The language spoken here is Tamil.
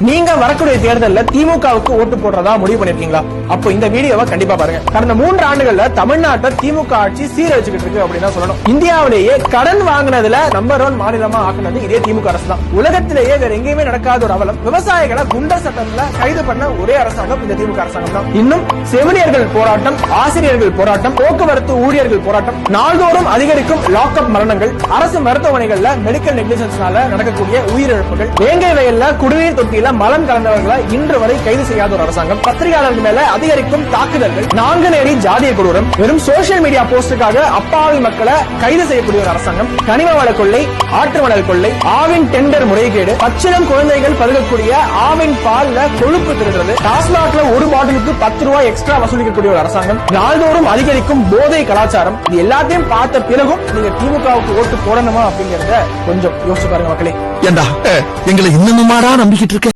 நீங்க வரக்கூடிய தேர்தல்ல திமுகவுக்கு ஓட்டு போடுறதா முடிவு பண்ணிருக்கீங்களா? அப்போ இந்த வீடியோவை கண்டிப்பா பாருங்க. கடந்த 3 ஆண்டுகள்ல தமிழ்நாட்டை திமுக ஆட்சி சீரழிச்சுக்கிட்டு இருக்கு அப்படின்னு சொல்லணும். இந்தியாவிலேயே கடன் வாங்கினதுல நம்பர் 1 மாநிலமா ஆக்குனது இதே திமுக அரசு தான். உலகத்திலேயே வேற எங்கேயுமே நடக்காத ஒரு அவலம். விவசாயிகளை குண்டர் சட்டத்துல கைது பண்ண ஒரே அரசாங்கம் இந்த திமுக அரசாங்கம் தான். இன்னும் செவிலியர்கள் போராட்டம், ஆசிரியர்கள் போராட்டம், போக்குவரத்து ஊழியர்கள் போராட்டம், நாள்தோறும் அதிகரிக்கும் லாக்அப் மரணங்கள், அரசு மருத்துவமனைகள்ல மெடிக்கல் நெக்லிஜென்ஸ்னால நடக்கக்கூடிய உயிரிழப்புகள், வேங்கை வயல்ல குடிநீர் தொட்டியில மலம் கலந்தவர்களை இன்று வரை கைது செய்யாத ஒரு அரசாங்கம், பத்திரிகையாளர்கள் மேல அதிகரிக்கும் தாக்குதல்கள், நாங்குநேரி ஜாதிய கொடூரம், வெறும் சோசியல் மீடியா போஸ்டுக்காக அப்பாவி மக்களை கைது செய்யக்கூடிய ஒரு அரசாங்கம், கனிம வள கொள்ளை, ஆற்று மணல் கொள்ளை, ஆவின் டெண்டர் முறைகேடு, பச்சிளம் குழந்தைகள் பருகக்கூடிய ஆவின் பால்ல கொழுப்பு திருடுறது, டாஸ்மாக்ல ஒரு பாட்டிலுக்கு 10 ரூபாய் எக்ஸ்ட்ரா வசூலிக்கக்கூடிய ஒரு அரசாங்கம், நாள்தோறும் அதிகரிக்கும் போதை கலாச்சாரம், இது எல்லாத்தையும் பார்த்த பிறகும் நீங்க திமுகவுக்கு ஓட்டு போடணுமா அப்படிங்கறத கொஞ்சம் யோசிச்சு பாருங்க மக்களே. ஏண்டா எங்களை இன்னமுமாடா நம்பிக்கிட்டு இருக்க?